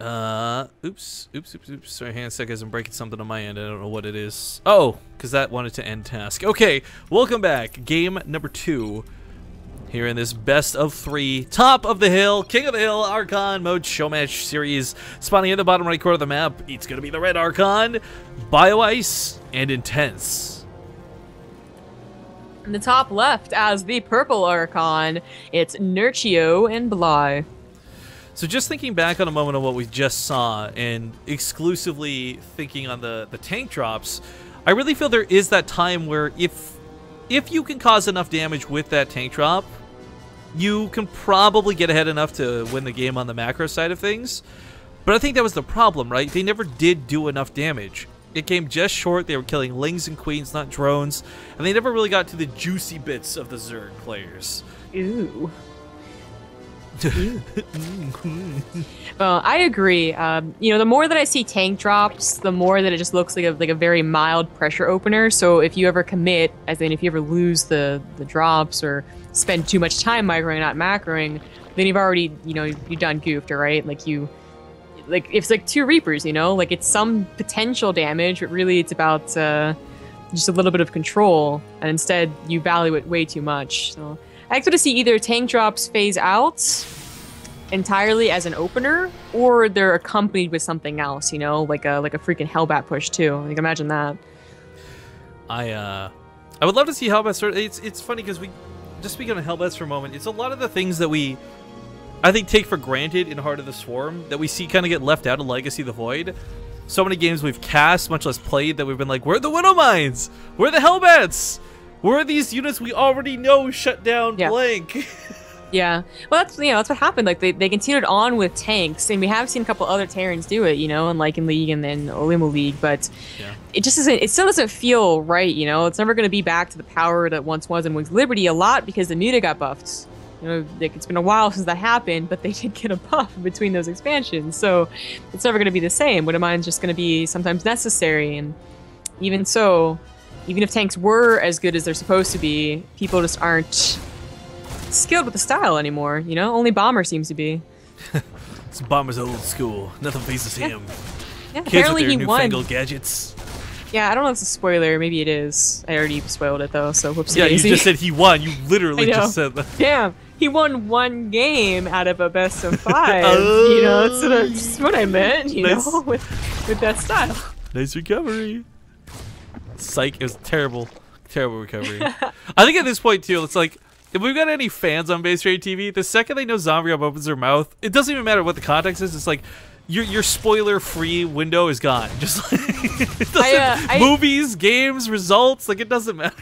Oops. Sorry, hang on a sec, guys. I'm breaking something on my end. I don't know what it is. Oh, because that wanted to end task. Okay, welcome back. Game number 2. Here in this best of 3, top of the hill, king of the hill, Archon mode showmatch series. Spawning in the bottom right corner of the map, it's gonna be the red Archon, Bioice, and Intense. In the top left, as the purple Archon, it's Nerchio and Bly. So just thinking back on a moment of what we just saw, and exclusively thinking on the tank drops, I really feel there is that time where if you can cause enough damage with that tank drop, you can probably get ahead enough to win the game on the macro side of things. But I think that was the problem, right? They never did do enough damage. It came just short. They were killing lings and queens, not drones. And they never really got to the juicy bits of the Zerg players. Ooh. Well, I agree. You know, the more that I see tank drops, the more that it just looks like a very mild pressure opener. So if you ever commit, as in if you ever lose the drops or spend too much time microing, not macroing, then you've already, you know, you've done goofed, right? Like it's like 2 Reapers, you know? Like it's some potential damage, but really it's about just a little bit of control, and instead you value it way too much. So I expect to see either tank drops phase out entirely as an opener, or they're accompanied with something else, you know, like a freaking Hellbat push too. Like imagine that. I would love to see Hellbats start. It's funny because we just speaking on Hellbats for a moment. It's a lot of the things that I think take for granted in Heart of the Swarm that we see kind of get left out in Legacy of the Void. So many games we've cast, much less played, that we've been like, where are the Widow Mines? Where are the Hellbats? Where are these units we already know shut down blank? Yeah, well, that's what happened. Like they continued on with tanks, and we have seen a couple other Terrans do it, you know, and like in League and then Olimo League, but it just isn't. It still doesn't feel right, you know. It's never going to be back to the power that once was in Wings Liberty a lot because the Muta got buffed. You know, like it's been a while since that happened, but they did get a buff between those expansions, so it's never going to be the same. Widow Mine's just going to be sometimes necessary, and even so, even if tanks were as good as they're supposed to be, people just aren't skilled with the style anymore, you know? Only Bomber seems to be. This Bomber's old school. Nothing faces him. Yeah, Kids apparently with their he won. newfangled gadgets. Yeah, I don't know if it's a spoiler. Maybe it is. I already spoiled it, though, so whoopsie Yeah, you daisy. just said he won. You literally just said that. Damn, he won 1 game out of a best of 5. You know, that's what I meant, you know, with that style. Nice recovery. Psych, it was terrible. Terrible recovery. I think at this point, too, it's like, if we've got any fans on BaseTradeTV, the second they know Zombie opens their mouth, it doesn't even matter what the context is. It's like your spoiler-free window is gone. Just like movies, games, results, like it doesn't matter.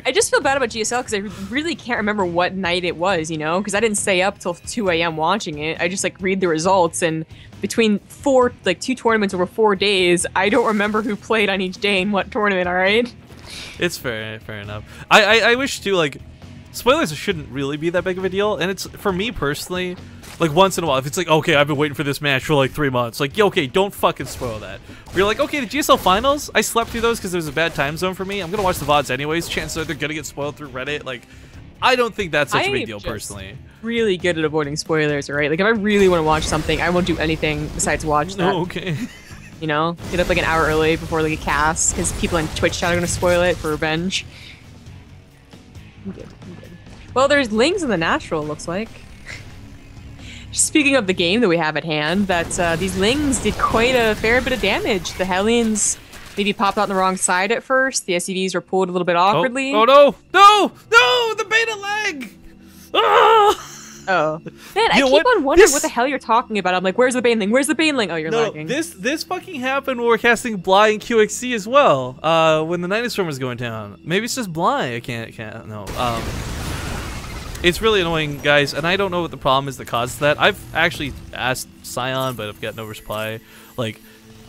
I just feel bad about GSL because I really can't remember what night it was, you know, because I didn't stay up till 2 a.m. watching it. I just like read the results, and between 2 tournaments over 4 days, I don't remember who played on each day in what tournament. All right. It's fair enough. I wish too, like, spoilers shouldn't really be that big of a deal, and it's, for me personally, like once in a while, if it's like, okay, I've been waiting for this match for like 3 months, like, yeah, okay, don't fucking spoil that. You're like, okay, the GSL finals, I slept through those because there was a bad time zone for me. I'm gonna watch the VODs anyways. Chances are they're gonna get spoiled through Reddit. Like, I don't think that's such a big deal personally. Really good at avoiding spoilers, right? Like, if I really want to watch something, I won't do anything besides watch that. Oh, okay. You know, get up like an hour early before like a cast because people in Twitch chat are gonna spoil it for revenge. I'm good. Well, there's lings in the natural, it looks like. Speaking of the game that we have at hand, that these lings did quite a fair bit of damage. The Hellions maybe popped out on the wrong side at first. The SCVs were pulled a little bit awkwardly. Oh no! No! No! The beta leg! Ah! Oh. Man, I keep on wondering what the hell you're talking about. I'm like, where's the Baneling? Where's the Baneling? Oh, you're lagging. This fucking happened when we're casting Bly and QXC as well. When the Night Storm was going down. Maybe it's just Bly. I can't, no. It's really annoying, guys, and I don't know what the problem is that causes that. I've actually asked Scion, but I've got no reply. Like,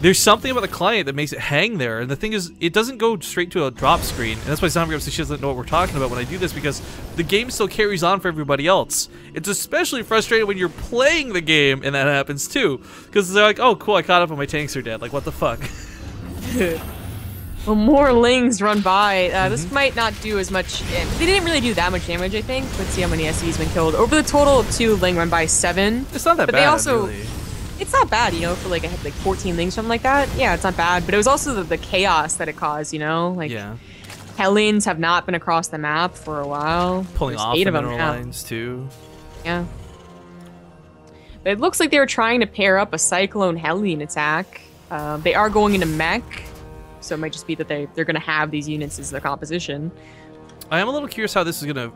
there's something about the client that makes it hang there, and the thing is, it doesn't go straight to a drop screen, and that's why Zombie says she doesn't know what we're talking about when I do this, because the game still carries on for everybody else. It's especially frustrating when you're playing the game and that happens too, because they're like, oh cool, I caught up and my tanks are dead. Like, what the fuck? Well, more lings run by. This might not do as much. They didn't really do that much damage, I think. Let's see how many SCVs been killed. Over the total of 2, ling run by 7. It's not that bad, they also, really. It's not bad, you know, for like I had like 14 links, something like that. Yeah, it's not bad. But it was also the chaos that it caused, you know? Like, Hellions have not been across the map for a while. Pulling There's off 8 the of them mineral now. lines, too. Yeah. But it looks like they were trying to pair up a Cyclone Hellion attack. They are going into mech, so it might just be that they're going to have these units as their composition. I am a little curious how this is going to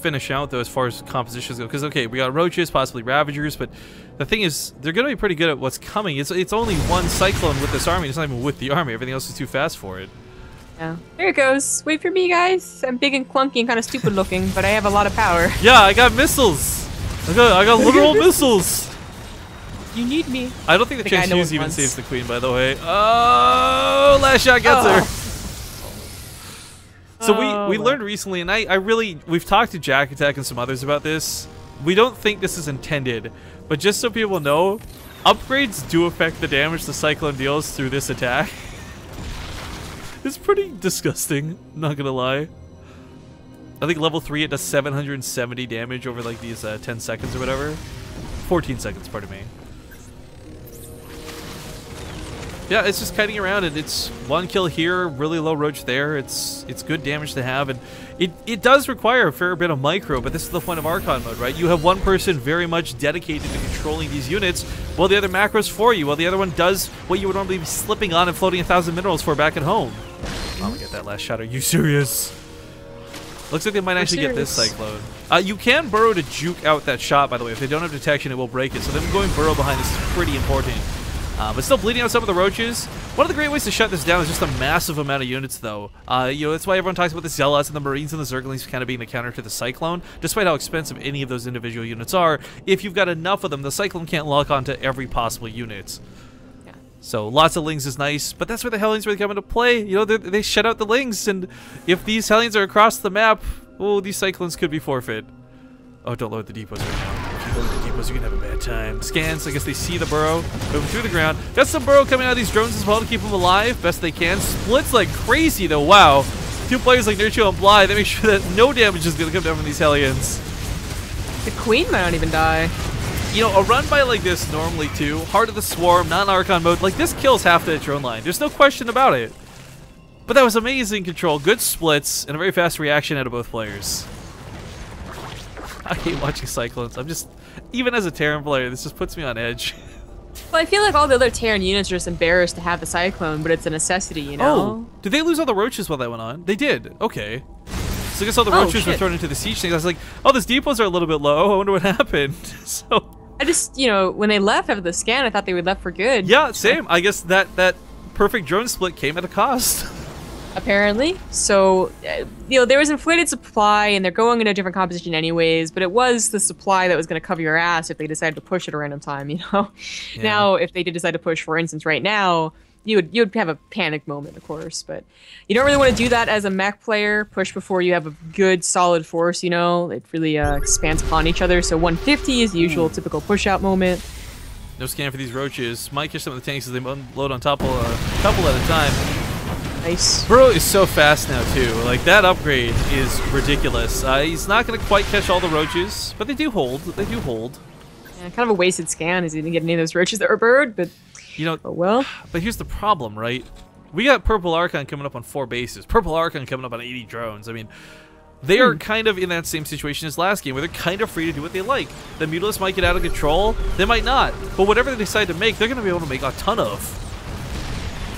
finish out, though, as far as compositions go. Because, okay, we got Roaches, possibly Ravagers, but the thing is, they're going to be pretty good at what's coming. It's only one Cyclone with this army. It's not even with the army. Everything else is too fast for it. Yeah. There it goes. Wait for me, guys. I'm big and clunky and kind of stupid looking, but I have a lot of power. Yeah, I got missiles. I got literal missiles. You need me. I don't think the chance use even saves the queen, by the way. Oh, last shot gets her. So we learned recently, and we've talked to Jack Attack and some others about this. We don't think this is intended, but just so people know, upgrades do affect the damage the Cyclone deals through this attack. It's pretty disgusting, not gonna lie. I think level 3 it does 770 damage over like these 10 seconds or whatever. 14 seconds, pardon me. Yeah, it's just kiting around, and it's one kill here, really low roach there. It's good damage to have, and it does require a fair bit of micro, but this is the point of Archon mode, right? You have one person very much dedicated to controlling these units, while the other macros for you, while the other one does what you would normally be slipping on and floating 1,000 minerals for back at home. Oh, we get that last shot. Are you serious? Looks like they might actually get this Cyclone. You can burrow to juke out that shot, by the way. If they don't have detection, it will break it. So them going burrow behind this is pretty important. But still bleeding out some of the roaches. One of the great ways to shut this down is just a massive amount of units, though. You know, that's why everyone talks about the Zealots and the Marines and the Zerglings kind of being the counter to the Cyclone, despite how expensive any of those individual units are. If you've got enough of them, the Cyclone can't lock onto every possible unit. Yeah. So lots of Lings is nice, but that's where the Hellions really come into play. You know, they shut out the Lings, and if these Hellions are across the map, oh, these Cyclones could be forfeit. Oh, don't load the depots right now. If you load the depots, you're gonna have a bad time. Scans, I guess they see the burrow, moving through the ground. Got some burrow coming out of these drones as well to keep them alive, best they can. Splits like crazy, though, wow. Two players like Nerchio and Bly, they make sure that no damage is gonna come down from these Hellions. The queen might not even die. You know, a run by like this normally, too, Heart of the Swarm, non-Archon mode, like this kills half the drone line. There's no question about it. But that was amazing control, good splits, and a very fast reaction out of both players. I hate watching Cyclones. I'm just, even as a Terran player, this just puts me on edge. Well, I feel like all the other Terran units are just embarrassed to have the Cyclone, but it's a necessity, you know? Oh, did they lose all the roaches while that went on? They did. Okay. So I guess all the roaches were thrown into the siege thing. I was like, oh, these depots are a little bit low. I wonder what happened. So I just, you know, when they left after the scan, I thought they would left for good. Yeah, same. I guess that perfect drone split came at a cost. Apparently. So, you know, there was inflated supply, and they're going in a different composition anyways, but it was the supply that was going to cover your ass if they decided to push at a random time, you know? Yeah. Now, if they did decide to push, for instance, right now, you would have a panic moment, of course, but you don't really want to do that as a mech player. Push before you have a good, solid force, you know? It really expands upon each other, so 150 is the usual typical push-out moment. No scan for these roaches. Might catch some of the tanks as they load on top of a couple at a time. Nice. Burrow is so fast now, too. Like, that upgrade is ridiculous. He's not going to quite catch all the roaches, but they do hold. They do hold. Yeah, kind of a wasted scan as he didn't get any of those roaches that were burrowed, but, you know, oh well. But here's the problem, right? We got Purple Archon coming up on 4 bases. Purple Archon coming up on 80 drones. I mean, they are kind of in that same situation as last game, where they're kind of free to do what they like. The Mutalisks might get out of control. They might not. But whatever they decide to make, they're going to be able to make a ton of.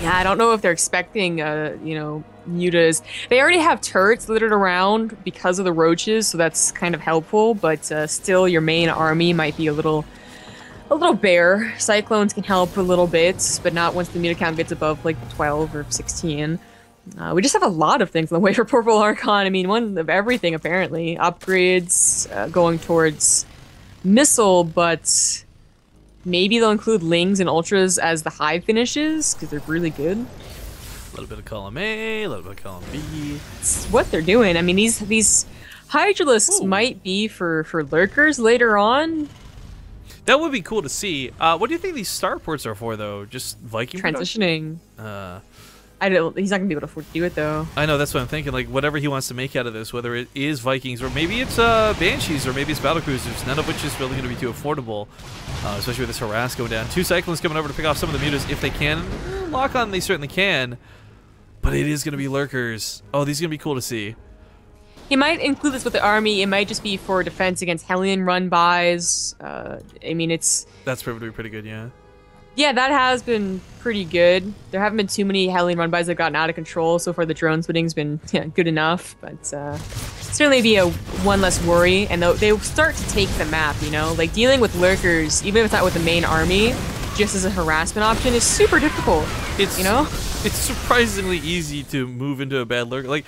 Yeah, I don't know if they're expecting, you know, mutas. They already have turrets littered around because of the roaches, so that's kind of helpful. But still, your main army might be a little bare. Cyclones can help a little bit, but not once the muta count gets above like 12 or 16. We just have a lot of things on the way for Purple Archon. I mean, one of everything apparently. Upgrades going towards missile, but maybe they'll include Lings and Ultras as the high finishes, because they're really good. A little bit of column A, a little bit of column B. It's what they're doing. I mean, these Hydralisks might be for lurkers later on. That would be cool to see. What do you think these starports are for, though? Just Viking transitioning. He's not gonna be able to afford to do it though. I know, that's what I'm thinking. Like, whatever he wants to make out of this, whether it is Vikings or maybe it's Banshees or maybe it's Battlecruisers, none of which is really going to be too affordable, especially with this harass going down. 2 Cyclones coming over to pick off some of the mutas if they can. Lock on, they certainly can, but it is going to be Lurkers. Oh, these are going to be cool to see. He might include this with the army. It might just be for defense against Hellion run-bys. I mean, that's proven to be pretty good, yeah. Yeah, that has been pretty good. There haven't been too many Hellion run-bys that have gotten out of control. So far, the drone splitting's been good enough. But certainly be one less worry. And they'll start to take the map, you know? Like, dealing with Lurkers, even if it's not with the main army, just as a harassment option, is super difficult, you know? It's surprisingly easy to move into a bad Lurker. Like,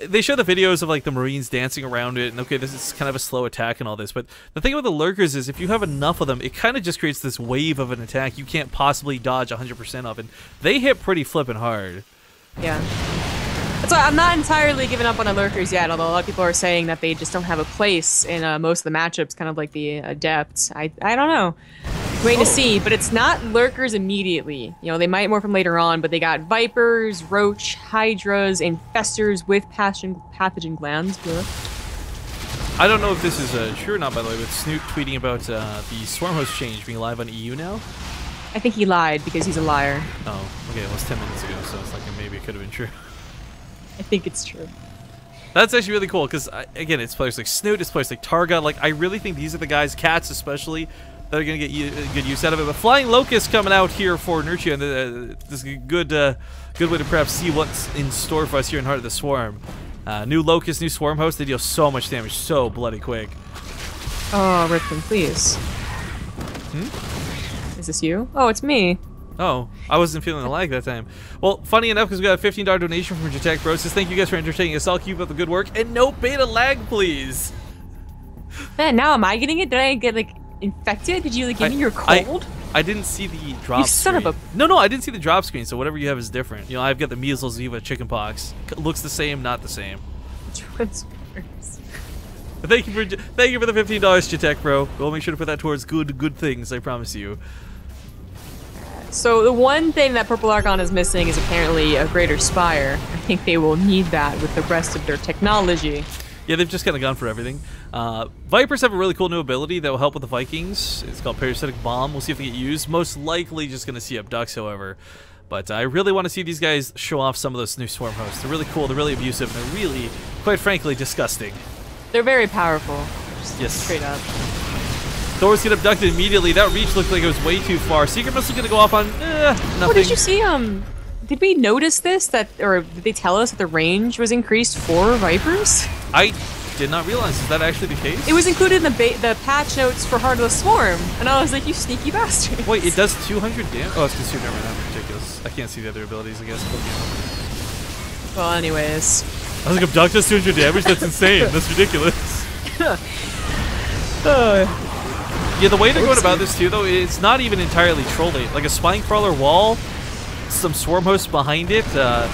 they show the videos of like the Marines dancing around it, and okay, this is kind of a slow attack and all this, but the thing about the Lurkers is if you have enough of them, it kind of just creates this wave of an attack you can't possibly dodge 100% of, and they hit pretty flippin' hard. Yeah. That's why I'm not entirely giving up on the Lurkers yet, although a lot of people are saying that they just don't have a place in most of the matchups, kind of like the Adept. I don't know. Waiting to see, but it's not Lurkers immediately. You know, they might morph them later on, but they got Vipers, Roach, Hydras, Infestors with pathogen glands. I don't know if this is true or not, by the way, but Snoot tweeting about the Swarm host change being live on EU now. I think he lied because he's a liar. Oh, okay, it was 10 minutes ago, so it's like maybe it could have been true. I think it's true. That's actually really cool, because, again, it's players like Snoot, it's players like Targa. Like, I really think these are the guys, Cats especially, that are going to get good use out of it. But Flying Locust coming out here for Nerchio, and this is a good way to perhaps see what's in store for us here in Heart of the Swarm. New Locust, new Swarm host, they deal so much damage so bloody quick. Oh, Ripton, please. Is this you? Oh, it's me. Oh, I wasn't feeling the lag that time. Well, funny enough, because we got a $15 donation from Jatek Bro. Says, thank you guys for entertaining us all. Keep up the good work. And no beta lag, please. Man, now am I getting it? Did I get, like, infected? Did you, like, give me your cold? I didn't see the drop screen. You son of a... No, I didn't see the drop screen, so whatever you have is different. You know, I've got the measles, you have chickenpox. Looks the same, not the same. Thank you for the $15, Jatek Bro. We'll make sure to put that towards good things, I promise you. So the one thing that Purple Archon is missing is apparently a greater spire. I think they will need that with the rest of their technology. Yeah, they've just kind of gone for everything. Vipers have a really cool new ability that will help with the Vikings. It's called Parasitic Bomb. We'll see if they get used. Most likely just going to see Abducts, however. But I really want to see these guys show off some of those new Swarm hosts. They're really cool, they're really abusive, and they're really, quite frankly, disgusting. They're very powerful. Yes. Straight up. Thor's get abducted immediately. That reach looked like it was way too far. Secret Missile gonna go off on nothing. Oh, did you see did we notice this or did they tell us that the range was increased for Vipers? I did not realize. Is that actually the case? It was included in the patch notes for Heart of the Swarm, and I was like, you sneaky bastard. Wait, it does 200 damage? Oh, it's consumed armor. That's ridiculous. I can't see the other abilities, I guess. But, well, anyways. I was like, Abduct does 200 damage? That's insane. That's ridiculous. Yeah, the way they're going about this too, though, it's not even entirely trolling. Like a spine crawler wall, some swarm hosts behind it.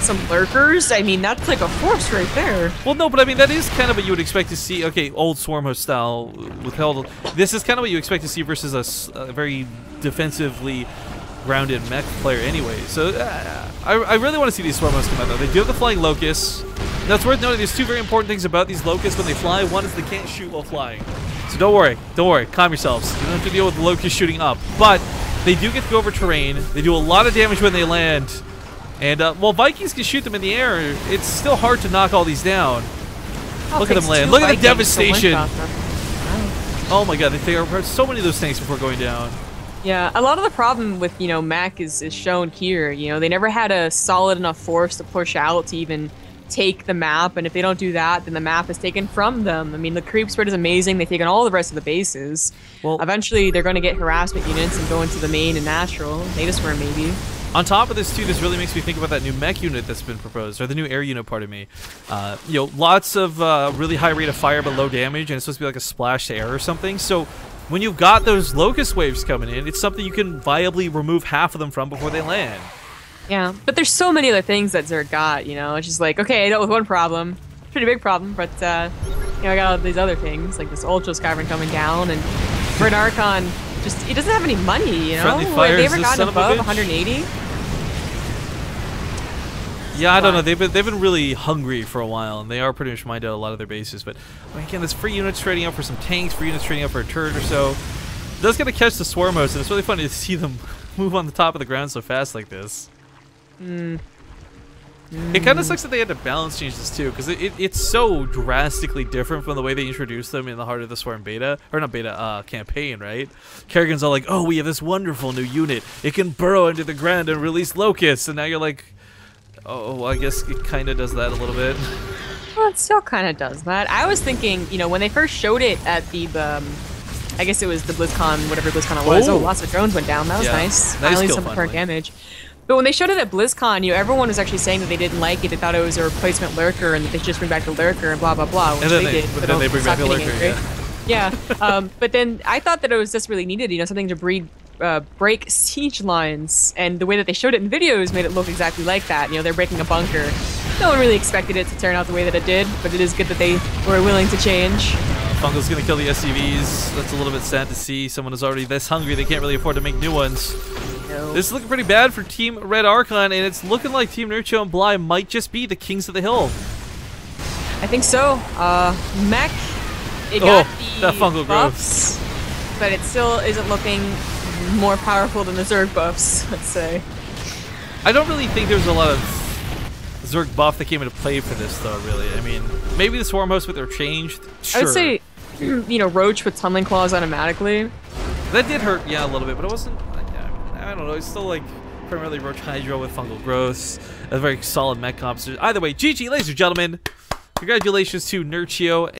Some lurkers? I mean, that's like a force right there. Well, no, but I mean, that is kind of what you would expect to see. Okay, old swarm host style withheld. This is kind of what you expect to see versus a very defensively grounded mech player anyway. So I really want to see these swarm hosts come out, though. They do have the flying locusts. That's worth noting. There's two very important things about these locusts when they fly. One is they can't shoot while flying. So don't worry, calm yourselves. You don't have to deal with the locusts shooting up. But they do get to go over terrain. They do a lot of damage when they land. And while Vikings can shoot them in the air, it's still hard to knock all these down. Look at them land. Look at the devastation. Oh my god, they tear apart so many of those tanks before going down. Yeah, a lot of the problem with, mech is shown here. They never had a solid enough force to push out to even take the map, and if they don't do that, then the map is taken from them. I mean, the creep spread is amazing. They've taken all the rest of the bases. Well, eventually, they're going to get harassment units and go into the main and natural. Native Swarm, maybe. On top of this, too, this really makes me think about that new mech unit that's been proposed, or the new air unit, pardon me. Lots of really high rate of fire but low damage, and it's supposed to be like a splash to air or something. So when you've got those locust waves coming in, it's something you can viably remove half of them from before they land. Yeah, but there's so many other things that Zerg got, It's just like, okay, I dealt with one problem. Pretty big problem, but, I got all these other things, like this Ultra Skyrim coming down, and for an Archon, he doesn't have any money, Friendly fire, have they ever gotten above 180? Yeah, I don't know. They've been really hungry for a while, and they are pretty much mined out a lot of their bases. But again, there's free units trading up for some tanks, free units trading up for a turret or so. It does get to catch the swarm host, and it's really funny to see them move on the top of the ground so fast like this. It kind of sucks that they had to balance change this too, because it's so drastically different from the way they introduced them in the Heart of the Swarm beta, or not beta, campaign, right? Kerrigan's all like, oh, we have this wonderful new unit. It can burrow into the ground and release locusts, and now you're like, oh, well, I guess it kind of does that a little bit. Well, it still kind of does that. I was thinking, you know, when they first showed it at the, I guess it was the BlizzCon, whatever BlizzCon it was. Oh, lots of drones went down. That was nice. Finally some current damage. But when they showed it at BlizzCon, you know, everyone was actually saying that they didn't like it. They thought it was a replacement lurker and that they should just bring back the lurker and blah, blah, blah, which they did. But then they bring back the lurker, yeah. But then I thought that it was just really needed, you know, something to break siege lines. And the way that they showed it in videos made it look exactly like that. You know, they're breaking a bunker. No one really expected it to turn out the way that it did, but it is good that they were willing to change. Fungo's gonna kill the SCVs. That's a little bit sad to see. Someone is already this hungry, they can't really afford to make new ones. This is looking pretty bad for Team Red Archon, and it's looking like Team Nerchio and Bly might just be the kings of the hill. I think so. Mech, it got the that fungal buffs, but it still isn't looking more powerful than the Zerg buffs, let's say. I don't really think there's a lot of Zerg buff that came into play for this, though, really. I mean, maybe the Swarm Host with their changed, sure. I would say, you know, Roach with Tunneling Claws automatically. That did hurt, yeah, a little bit, but it wasn't... I don't know, it's still like primarily Roach Hydro with fungal growths, a very solid mech comp. Either way, GG, ladies and gentlemen. Congratulations to Nerchio